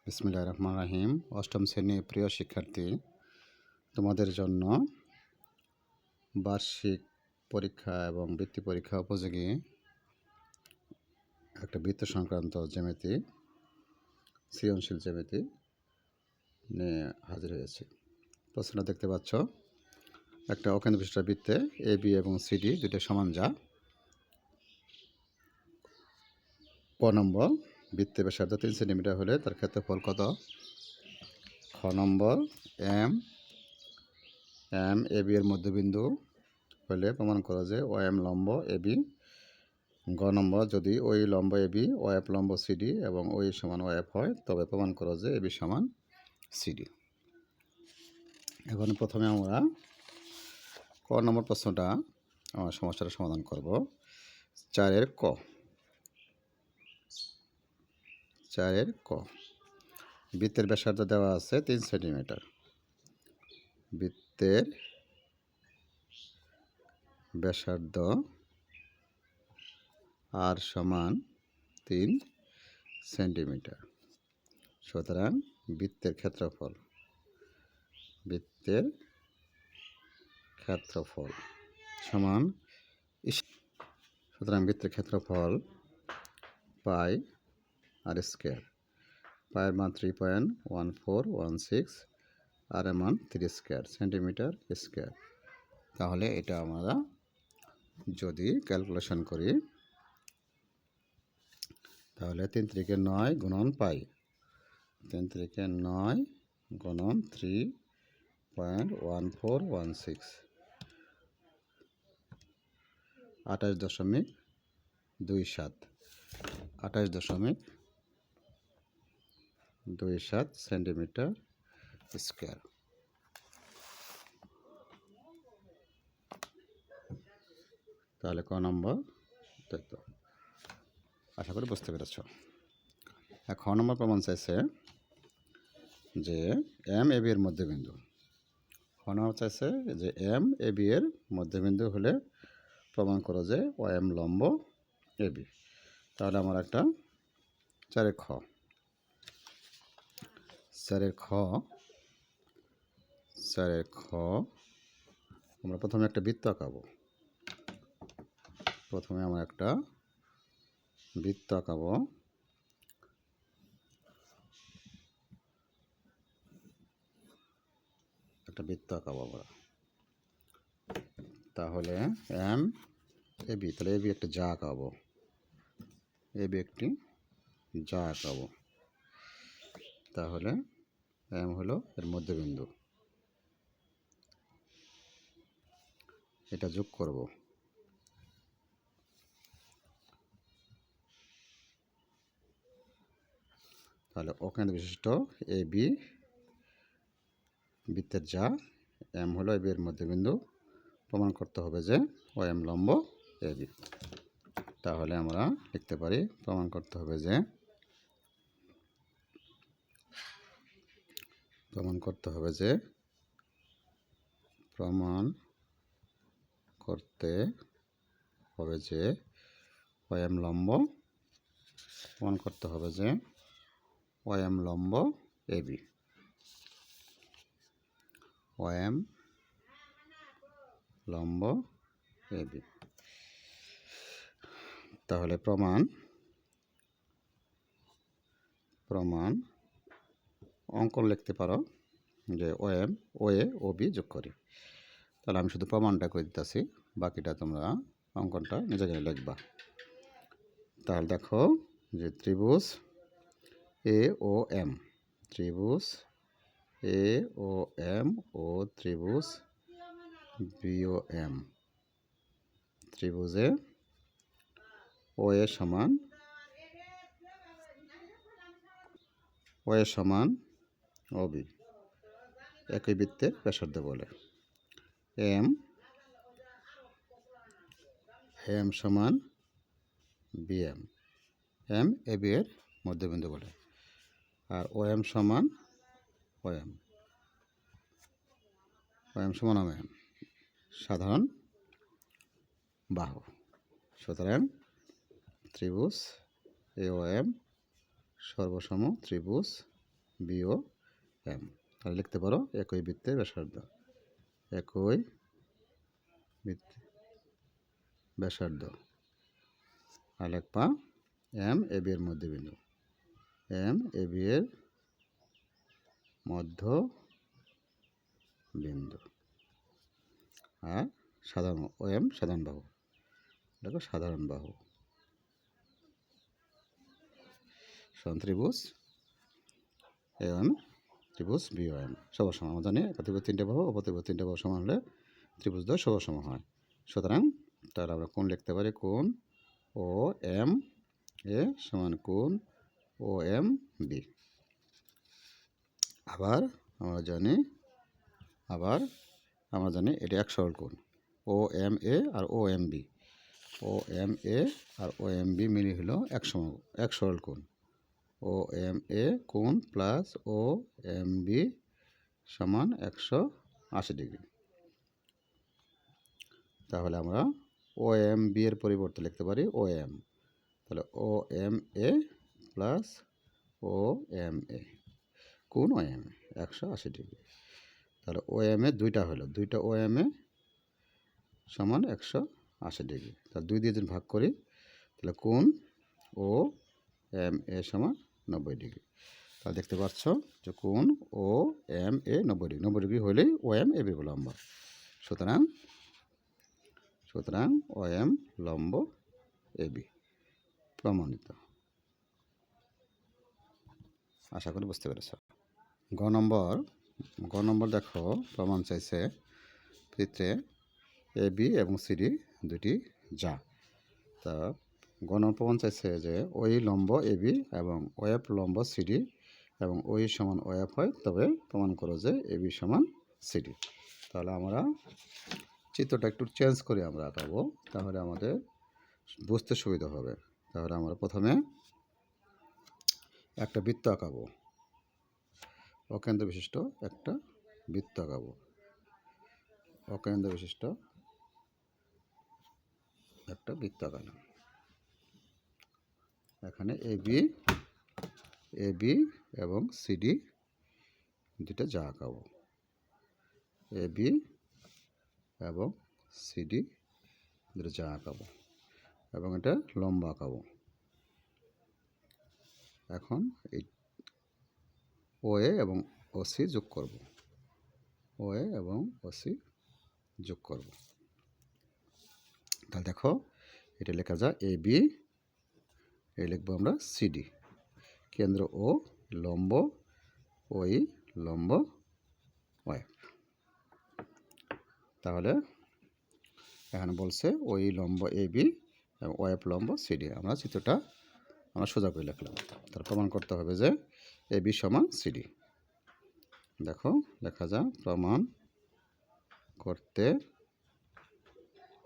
বিসমিল্লাহির রহমানির রহিম। অষ্টম শ্রেণীর প্রিয় শিক্ষার্থী, তোমাদের জন্য বার্ষিক পরীক্ষা এবং বৃত্তি পরীক্ষা উপযোগী একটা বৃত্ত সংক্রান্ত জ্যামিতি, সৃজনশীল জ্যামিতি নিয়ে হাজির হয়েছি। প্রশ্নটা দেখতে পাচ্ছ, একটা অকেন্দ্র বিশিষ্ট বৃত্তে এ বি এবং সিডি দুটো সমান যা ক নম্বর বৃত্তের ব্যাসার্ধ 3 সেন্টিমিটার হলে তার ক্ষেত্রফল কত? খ নম্বর এম এ বি এর মধ্যবিন্দু হলে প্রমাণ করো যে ও এম লম্ব এ বি। গ নম্বর যদি ওই লম্ব এ বি ও এফ লম্ব সিডি এবং ওই সমান ও এফ হয় তবে প্রমাণ করো যে এ বি সমান সিডি। এখন প্রথমে আমরা ক নম্বর প্রশ্নটা আমার সমস্যাটা সমাধান করব। 4 ক বৃত্তের ব্যাসার্ধ দেওয়া আছে 3 সেন্টিমিটার। বৃত্তের ব্যাসার্ধ আর সমান 3 সেন্টিমিটার। সুতরাং বৃত্তের ক্ষেত্রফল সমান সুতরাং বৃত্তের ক্ষেত্রফল পাই আর স্কোয়ার। পায়ের মান 3.1416 আর এর মান 3 স্কোয়ার সেন্টিমিটার স্কোয়ার। তাহলে এটা আমরা যদি ক্যালকুলেশন করি তাহলে 3 3 9 গুণন পাই, 3 3 9 গুণন 3.1416 28.27 সেন্টিমিটার স্কোয়ার। তাহলে ক নম্বর দেখো, আশা করি বুঝতে পেরেছ। খ নম্বর প্রমাণ চাইছে যে এম এ বি এর মধ্যবিন্দু। খ নম্বর চাইছে যে এম এ বি এর মধ্যবিন্দু হলে প্রমাণ করো যে ও এম লম্ব এ বি। তাহলে আমার একটা 4 খ আমরা প্রথমে একটা বৃত্ত আঁকাবো। একটা বৃত্ত আঁকাবো। আমরা তাহলে এম এ বি, তাহলে এ বি একটা যা আঁকাবো, তাহলে এম হলো এর মধ্যবিন্দু, এটা যোগ করব। তাহলে অকেন্দ্র বিশিষ্ট এ বি বৃত্তের যা, এম হলো এ বি এর মধ্যবিন্দু, প্রমাণ করতে হবে যে ও এম লম্ব এ বি। তাহলে আমরা লিখতে পারি প্রমাণ করতে হবে যে ও এম লম্ব এ বি। তাহলে প্রমাণ অঙ্কন লিখতে পারো যে ও এম ও এ ও বি যোগ করি। তাহলে আমি শুধু প্রমাণটা করে দিতেছি, বাকিটা তোমরা অঙ্কনটা নিজে লিখবা। তাহলে দেখো যে ত্রিভুজ এ ও এম ও ত্রিভুজ বি ও এম, ত্রিভুজে ও এ সমান ও বি, একই বৃত্তের ব্যাসার্ধ বলে। এম সমান B M, M A B এর মধ্যবিন্দু বলে। আর ও এম সমান ও এম সাধারণ বাহু। সুতরাং ত্রিভুজ এ ও এম সর্বসম ত্রিভুজ বি ও এম। তাহলে লিখতে পারো একই বৃত্তের ব্যাসার্ধ, একই বৃত্তের ব্যাসার্ধ। আর লিখবা এম এ বি এর মধ্যবিন্দু, এম এ বি এর মধ্য বিন্দু। আর সাধারণ ও এম সাধারণ বাহু, দেখো সাধারণ বাহু ত্রিভুজ এম ত্রিভুজ বি ও এম সবার সমান। আমরা জানি ত্রিভুজ 3টে বাহু, অপত্রিভুজ 3টে বাহু সমান হলে ত্রিভুজ দ্বয় সবার সমান হয়। সুতরাং তাহলে আমরা কোণ লিখতে পারি, কোণ ও এম এ সমান কোণ ও এম বি। আবার আমরা জানি এটা এক সরল কোণ, ও M A R O M B, O M A R O M B মিলে হলো এক সরল কোণ। ও এম এ কোণ প্লাস ও এম বি সমান 180 ডিগ্রি। তাহলে আমরা ও এম বি এর পরিবর্তে লিখতে পারি ও এম। তাহলে ও M A plus O M A কোণ ও এম 180 ডিগ্রি। তাহলে ও এম এ দুইটা হলো, দুইটা ও এম এ সমান 180 ডিগ্রি। তাহলে 2 দিয়ে যদি ভাগ করি তাহলে কোণ ও এম এ সমান 90 ডিগ্রি। তাহলে দেখতে পাচ্ছ যে কোণ ও এম এ 90 ডিগ্রি, 90 ডিগ্রি হলেই ও এম এ বি লম্ব। সুতরাং ও এম লম্ব এ বি প্রমাণিত। আশা করি বুঝতে পেরেছ। গ নম্বর দেখো প্রমাণ চাইছে চিত্রে এ বি এবং সিডি দুটি যা। তা গ নম্বর প্রমাণ চাইছে যে ওই লম্ব এ বি এবং ওএফ লম্ব সিডি এবং ওই সমান ওএফ হয়, তবে প্রমাণ করো যে এ বি সমান সিডি। তাহলে আমরা চিত্রটা একটু চেঞ্জ করে আমরা আঁকাবো, তাহলে আমাদের বুঝতে সুবিধা হবে। তাহলে আমরা প্রথমে একটা বৃত্ত আঁকাবো, অকেন্দ্র বিশিষ্ট একটা বৃত্ত আঁকাবো, অকেন্দ্র বিশিষ্ট একটা বৃত্ত আঁকালাম। এখানে এ বি এবং সিডি দুটো যা আঁকাবো, এ বি এবং সিডি দুটো যা আঁকাবো এবং এটা লম্ব আঁকাবো। এখন এই ও এ এবং ও সি যোগ করব, ও এ এবং ও সি যোগ করব। তাহলে দেখো এটা লেখা যায় এ বি, এই লিখবো আমরা সিডি, কেন্দ্র ও, লম্ব ওই, লম্ব ওএফ। তাহলে এখানে বলছে ওই লম্ব এ বি এবং ওএফ লম্ব সিডি। আমরা চিত্রটা সোজা করে লিখলাম। তার প্রমাণ করতে হবে যে এ বি সমান সিডি। দেখো লেখা যায় প্রমাণ করতে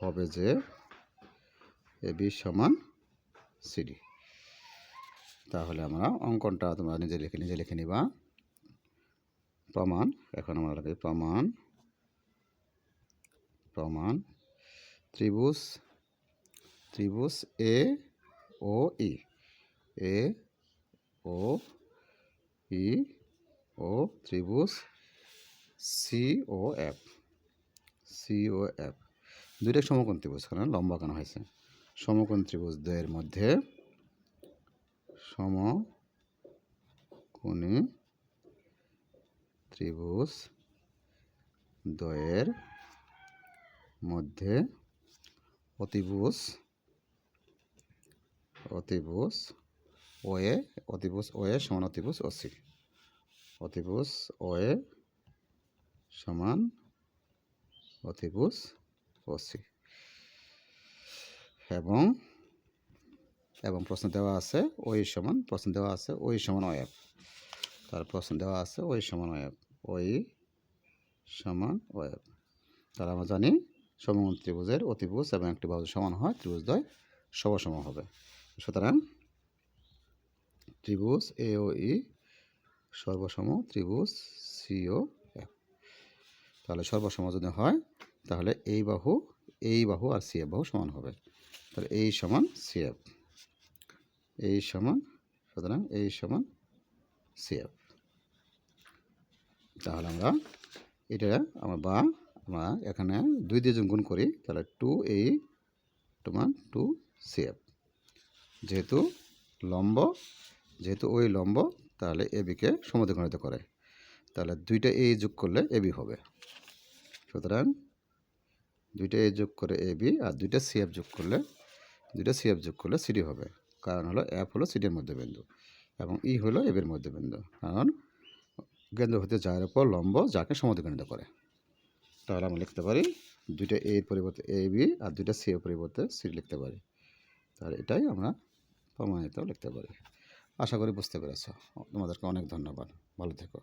হবে যে এ বি সমান সিডি। তাহলে আমরা অঙ্কনটা তোমরা নিজে লিখে নিবা। প্রমাণ, এখন আমরা লিখি প্রমাণ ত্রিভুজ এ ও ই, এ ও ই ও ত্রিভুজ সি ও এফ, দুইটা সমকোণ ত্রিভুজ, কারণ লম্বা আঁকানো হয়েছে। সমকোণ ত্রিভুজ দ্বয়ের মধ্যে, সমকোণী ত্রিভুজ দ্বয়ের মধ্যে অতিভুজ ও এ সমান অতিভুজ ও সি, অতিভুজ ও এ সমান অতিভুজ ও সি। এবং প্রশ্ন দেওয়া আছে ওই সমান ওএফ। তার প্রশ্ন দেওয়া আছে ওই সমান ওএফ। তাহলে আমরা জানি সমকোণ ত্রিভুজের অতিভুজ এবং একটি বাহু সমান হয়, ত্রিভুজ দ্বয় সম হবে। সুতরাং ত্রিভুজ এ ও ই সর্বসম ত্রিভুজ সি ও এফ। তাহলে সর্বসম যদি হয় তাহলে এই বাহু আর সি এফ বাহু সমান হবে। তাহলে এই সমান সি এফ, সুতরাং এই সমান সি এফ। তাহলে আমরা এটা আমরা এখানে 2 দিয়ে যদি গুণ করি তাহলে 2a সমান 2cf। যেহেতু ওই লম্ব তাহলে এবিকে সমদ্বিখণ্ডিত করে, তাহলে 2টা এ যোগ করলে এবি হবে। সুতরাং 2টা এ যোগ করে এবি আর 2টা সিএফ যোগ করলে সিডি হবে। কারণ হলো এফ হলো সিডির মধ্যবিন্দু এবং ই হলো এবির মধ্যবিন্দু, কারণ কেন্দ্র হতে যার উপর লম্ব যাকে সমদ্বিখণ্ডিত করে। তাহলে আমরা লিখতে পারি 2টা এ এর পরিবর্তে এ বি আর 2টা সি এর পরিবর্তে সি লিখতে পারি। তাহলে এটাই আমরা প্রমাণিত লিখতে পারি। আশা করি বুঝতে পেরেছ। তোমাদেরকে অনেক ধন্যবাদ। ভালো থেকো।